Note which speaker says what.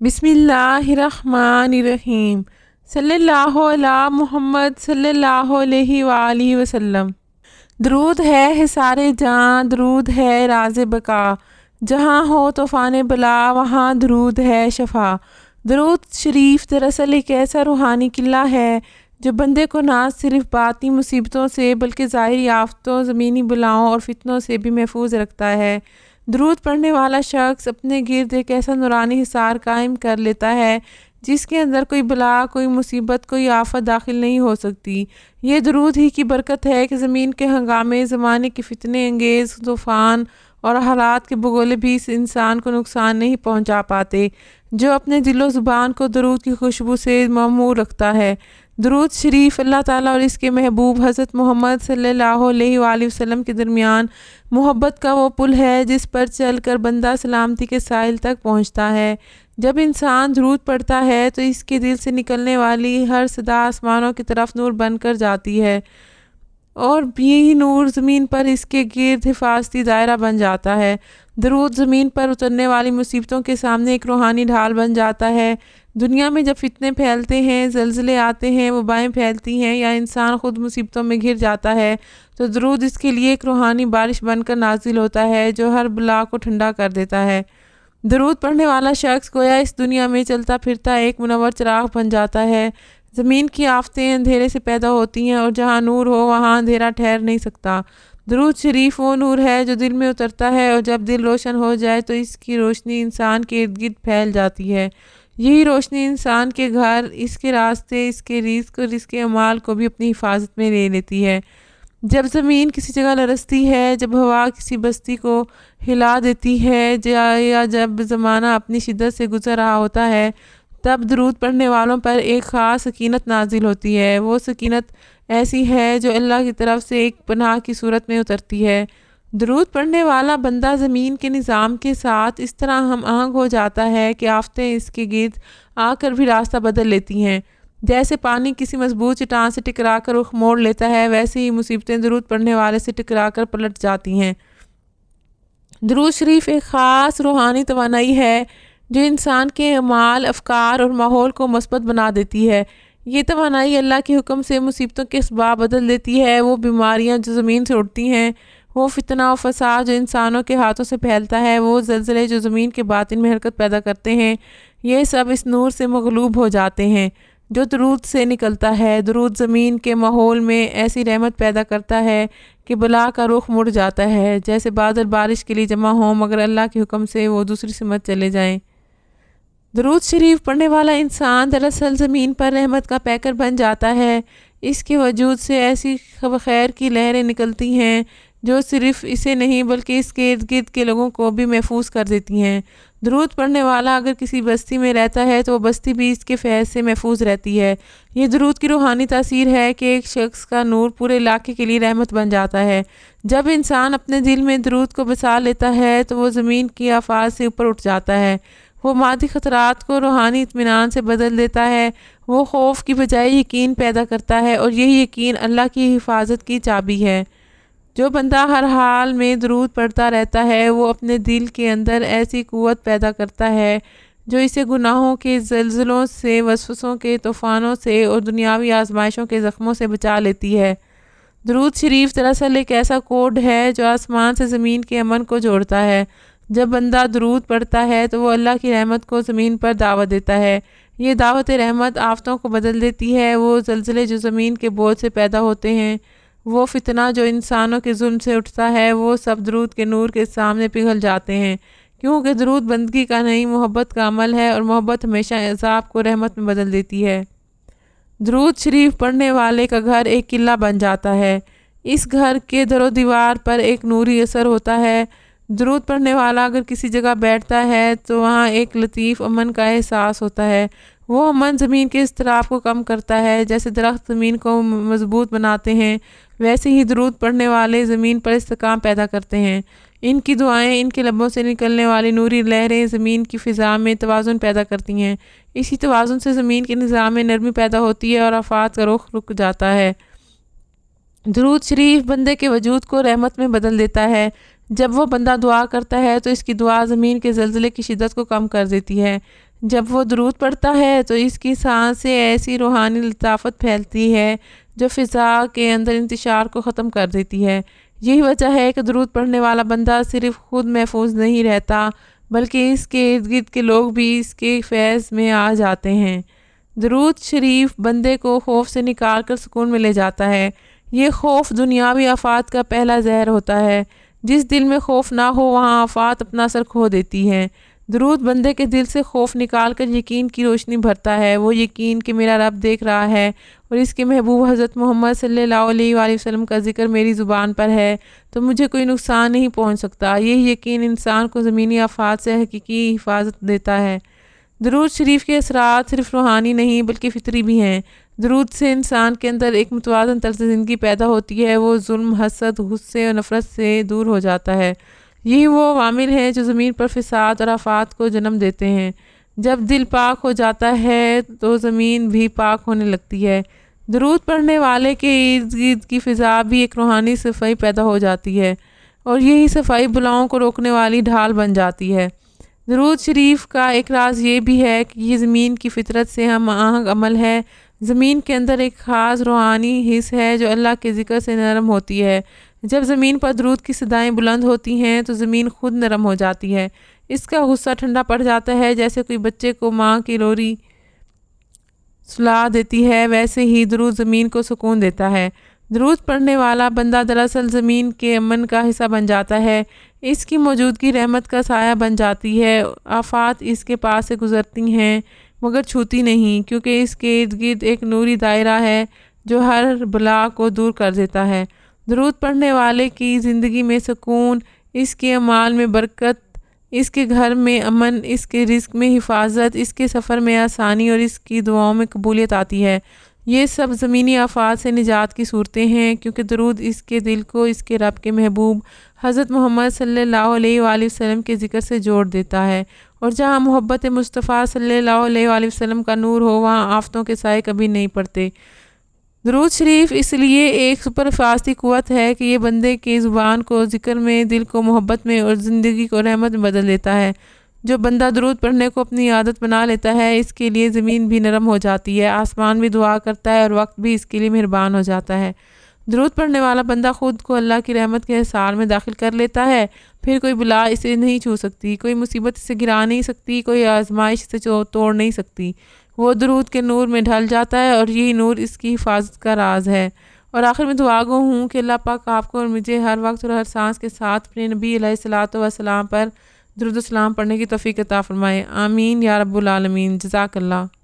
Speaker 1: بسم اللہ الرحمن الرحیم صلی اللہ علی محمد صلی اللہ علیہ وآلہ وسلم۔ درود ہے حصار جاں، درود ہے راز بقا، جہاں ہو طوفان بلا وہاں درود ہے شفا۔ درود شریف دراصل ایک ایسا روحانی قلعہ ہے جو بندے کو نہ صرف باطنی مصیبتوں سے بلکہ ظاہری آفتوں، زمینی بلاؤں اور فتنوں سے بھی محفوظ رکھتا ہے۔ درود پڑھنے والا شخص اپنے گرد ایک ایسا نورانی حصار قائم کر لیتا ہے جس کے اندر کوئی بلا، کوئی مصیبت، کوئی آفت داخل نہیں ہو سکتی۔ یہ درود ہی کی برکت ہے کہ زمین کے ہنگامے، زمانے کے فتنے انگیز طوفان اور حالات کے بگولے بھی اس انسان کو نقصان نہیں پہنچا پاتے جو اپنے دل و زبان کو درود کی خوشبو سے معمور رکھتا ہے۔ درود شریف اللہ تعالیٰ اور اس کے محبوب حضرت محمد صلی اللہ علیہ وآلہ وسلم کے درمیان محبت کا وہ پل ہے جس پر چل کر بندہ سلامتی کے ساحل تک پہنچتا ہے۔ جب انسان درود پڑھتا ہے تو اس کے دل سے نکلنے والی ہر صدا آسمانوں کی طرف نور بن کر جاتی ہے اور یہی نور زمین پر اس کے گرد حفاظتی دائرہ بن جاتا ہے۔ درود زمین پر اترنے والی مصیبتوں کے سامنے ایک روحانی ڈھال بن جاتا ہے۔ دنیا میں جب فتنے پھیلتے ہیں، زلزلے آتے ہیں، وبائیں پھیلتی ہیں یا انسان خود مصیبتوں میں گھر جاتا ہے تو درود اس کے لیے ایک روحانی بارش بن کر نازل ہوتا ہے جو ہر بلا کو ٹھنڈا کر دیتا ہے۔ درود پڑھنے والا شخص گویا اس دنیا میں چلتا پھرتا ایک منور چراغ بن جاتا ہے۔ زمین کی آفتیں اندھیرے سے پیدا ہوتی ہیں اور جہاں نور ہو وہاں اندھیرا ٹھہر نہیں سکتا۔ درود شریف وہ نور ہے جو دل میں اترتا ہے اور جب دل روشن ہو جائے تو اس کی روشنی انسان کے ارد گرد پھیل جاتی ہے۔ یہی روشنی انسان کے گھر، اس کے راستے، اس کے رزق اور اس کے اعمال کو بھی اپنی حفاظت میں لے لیتی ہے۔ جب زمین کسی جگہ لرزتی ہے، جب ہوا کسی بستی کو ہلا دیتی ہے یا جب زمانہ اپنی شدت سے گزر رہا ہوتا ہے، تب درود پڑھنے والوں پر ایک خاص سکینت نازل ہوتی ہے۔ وہ سکینت ایسی ہے جو اللہ کی طرف سے ایک پناہ کی صورت میں اترتی ہے۔ درود پڑھنے والا بندہ زمین کے نظام کے ساتھ اس طرح ہم آہنگ ہو جاتا ہے کہ آفتیں اس کے گرد آ کر بھی راستہ بدل لیتی ہیں۔ جیسے پانی کسی مضبوط چٹان سے ٹکرا کر رخ موڑ لیتا ہے، ویسے ہی مصیبتیں درود پڑھنے والے سے ٹکرا کر پلٹ جاتی ہیں۔ درود شریف ایک خاص روحانی توانائی ہے جو انسان کے اعمال، افکار اور ماحول کو مثبت بنا دیتی ہے۔ یہ توانائی اللہ کے حکم سے مصیبتوں کے اسباب بدل دیتی ہے۔ وہ بیماریاں جو زمین سے اٹھتی ہیں، وہ فتنہ و فساد جو انسانوں کے ہاتھوں سے پھیلتا ہے، وہ زلزلے جو زمین کے باطن میں حرکت پیدا کرتے ہیں، یہ سب اس نور سے مغلوب ہو جاتے ہیں جو درود سے نکلتا ہے۔ درود زمین کے ماحول میں ایسی رحمت پیدا کرتا ہے کہ بلا کا رخ مڑ جاتا ہے، جیسے بادل بارش کے لیے جمع ہوں مگر اللہ کے حکم سے وہ دوسری سمت چلے جائیں۔ درود شریف پڑھنے والا انسان دراصل زمین پر رحمت کا پیکر بن جاتا ہے۔ اس کے وجود سے ایسی خیر کی لہریں نکلتی ہیں جو صرف اسے نہیں بلکہ اس کے ارد گرد کے لوگوں کو بھی محفوظ کر دیتی ہیں۔ درود پڑھنے والا اگر کسی بستی میں رہتا ہے تو وہ بستی بھی اس کے فیض سے محفوظ رہتی ہے۔ یہ درود کی روحانی تاثیر ہے کہ ایک شخص کا نور پورے علاقے کے لیے رحمت بن جاتا ہے۔ جب انسان اپنے دل میں درود کو بسا لیتا ہے تو وہ زمین کی آفات سے اوپر اٹھ جاتا ہے۔ وہ مادی خطرات کو روحانی اطمینان سے بدل دیتا ہے۔ وہ خوف کی بجائے یقین پیدا کرتا ہے اور یہی یقین اللہ کی حفاظت کی چابی ہے۔ جو بندہ ہر حال میں درود پڑھتا رہتا ہے وہ اپنے دل کے اندر ایسی قوت پیدا کرتا ہے جو اسے گناہوں کے زلزلوں سے، وسوسوں کے طوفانوں سے اور دنیاوی آزمائشوں کے زخموں سے بچا لیتی ہے۔ درود شریف دراصل ایک ایسا کوڈ ہے جو آسمان سے زمین کے امن کو جوڑتا ہے۔ جب بندہ درود پڑھتا ہے تو وہ اللہ کی رحمت کو زمین پر دعوت دیتا ہے۔ یہ دعوت رحمت آفتوں کو بدل دیتی ہے۔ وہ زلزلے جو زمین کے بوجھ سے پیدا ہوتے ہیں، وہ فتنہ جو انسانوں کے ظلم سے اٹھتا ہے، وہ سب درود کے نور کے سامنے پگھل جاتے ہیں، کیونکہ درود بندگی کا نہیں، محبت کا عمل ہے اور محبت ہمیشہ عذاب کو رحمت میں بدل دیتی ہے۔ درود شریف پڑھنے والے کا گھر ایک قلعہ بن جاتا ہے۔ اس گھر کے در و دیوار پر ایک نوری اثر ہوتا ہے۔ درود پڑھنے والا اگر کسی جگہ بیٹھتا ہے تو وہاں ایک لطیف امن کا احساس ہوتا ہے۔ وہ امن زمین کے اضطراب کو کم کرتا ہے۔ جیسے درخت زمین کو مضبوط بناتے ہیں، ویسے ہی درود پڑھنے والے زمین پر استحکام پیدا کرتے ہیں۔ ان کی دعائیں، ان کے لبوں سے نکلنے والی نوری لہریں زمین کی فضا میں توازن پیدا کرتی ہیں۔ اسی توازن سے زمین کے نظام میں نرمی پیدا ہوتی ہے اور آفات کا رخ رک جاتا ہے۔ درود شریف بندے کے وجود کو رحمت میں بدل دیتا ہے۔ جب وہ بندہ دعا کرتا ہے تو اس کی دعا زمین کے زلزلے کی شدت کو کم کر دیتی ہے۔ جب وہ درود پڑھتا ہے تو اس کی سانس سے ایسی روحانی لطافت پھیلتی ہے جو فضا کے اندر انتشار کو ختم کر دیتی ہے۔ یہی وجہ ہے کہ درود پڑھنے والا بندہ صرف خود محفوظ نہیں رہتا بلکہ اس کے ارد گرد کے لوگ بھی اس کے فیض میں آ جاتے ہیں۔ درود شریف بندے کو خوف سے نکال کر سکون میں لے جاتا ہے۔ یہ خوف دنیاوی آفات کا پہلا زہر ہوتا ہے۔ جس دل میں خوف نہ ہو وہاں آفات اپنا اثر کھو دیتی ہیں۔ درود بندے کے دل سے خوف نکال کر یقین کی روشنی بھرتا ہے، وہ یقین کہ میرا رب دیکھ رہا ہے اور اس کے محبوب حضرت محمد صلی اللہ علیہ وآلہ وسلم کا ذکر میری زبان پر ہے تو مجھے کوئی نقصان نہیں پہنچ سکتا۔ یہ یقین انسان کو زمینی آفات سے حقیقی حفاظت دیتا ہے۔ درود شریف کے اثرات صرف روحانی نہیں بلکہ فطری بھی ہیں۔ درود سے انسان کے اندر ایک متوازن طرز زندگی پیدا ہوتی ہے، وہ ظلم، حسد، غصے اور نفرت سے دور ہو جاتا ہے۔ یہی وہ عوامل ہیں جو زمین پر فساد اور آفات کو جنم دیتے ہیں۔ جب دل پاک ہو جاتا ہے تو زمین بھی پاک ہونے لگتی ہے۔ درود پڑھنے والے کے ارد گرد کی فضا بھی ایک روحانی صفائی پیدا ہو جاتی ہے اور یہی صفائی بلاؤں کو روکنے والی ڈھال بن جاتی ہے۔ درود شریف کا ایک راز یہ بھی ہے کہ یہ زمین کی فطرت سے ہم آہنگ عمل ہے۔ زمین کے اندر ایک خاص روحانی حص ہے جو اللہ کے ذکر سے نرم ہوتی ہے۔ جب زمین پر درود کی صدائیں بلند ہوتی ہیں تو زمین خود نرم ہو جاتی ہے، اس کا غصہ ٹھنڈا پڑ جاتا ہے۔ جیسے کوئی بچے کو ماں کی لوری سلا دیتی ہے ویسے ہی درود زمین کو سکون دیتا ہے۔ درود پڑھنے والا بندہ دراصل زمین کے امن کا حصہ بن جاتا ہے، اس کی موجودگی رحمت کا سایہ بن جاتی ہے۔ آفات اس کے پاس سے گزرتی ہیں مگر چھوتی نہیں، کیونکہ اس کے ارد گرد ایک نوری دائرہ ہے جو ہر بلا کو دور کر دیتا ہے۔ درود پڑھنے والے کی زندگی میں سکون، اس کے اعمال میں برکت، اس کے گھر میں امن، اس کے رزق میں حفاظت، اس کے سفر میں آسانی اور اس کی دعاؤں میں قبولیت آتی ہے۔ یہ سب زمینی آفات سے نجات کی صورتیں ہیں، کیونکہ درود اس کے دل کو اس کے رب کے محبوب حضرت محمد صلی اللہ علیہ وآلہ وسلم کے ذکر سے جوڑ دیتا ہے، اور جہاں محبت مصطفیٰ صلی اللہ علیہ وآلہ وسلم کا نور ہو وہاں آفتوں کے سائے کبھی نہیں پڑتے۔ درود شریف اس لیے ایک سپر حفاظتی قوت ہے کہ یہ بندے کی زبان کو ذکر میں، دل کو محبت میں اور زندگی کو رحمت میں بدل دیتا ہے۔ جو بندہ درود پڑھنے کو اپنی عادت بنا لیتا ہے اس کے لیے زمین بھی نرم ہو جاتی ہے، آسمان بھی دعا کرتا ہے اور وقت بھی اس کے لیے مہربان ہو جاتا ہے۔ درود پڑھنے والا بندہ خود کو اللہ کی رحمت کے حصار میں داخل کر لیتا ہے، پھر کوئی بلا اسے نہیں چھو سکتی، کوئی مصیبت اسے گرا نہیں سکتی، کوئی آزمائش اسے توڑ نہیں سکتی۔ وہ درود کے نور میں ڈھل جاتا ہے اور یہی نور اس کی حفاظت کا راز ہے۔ اور آخر میں دعا گو ہوں کہ اللہ پاک آپ کو اور مجھے ہر وقت اور ہر سانس کے ساتھ اپنے نبی علیہ الصلوۃ والسلام پر درود و سلام پڑھنے کی توفیق عطا فرمائے۔ آمین یا رب العالمین۔ جزاک اللہ۔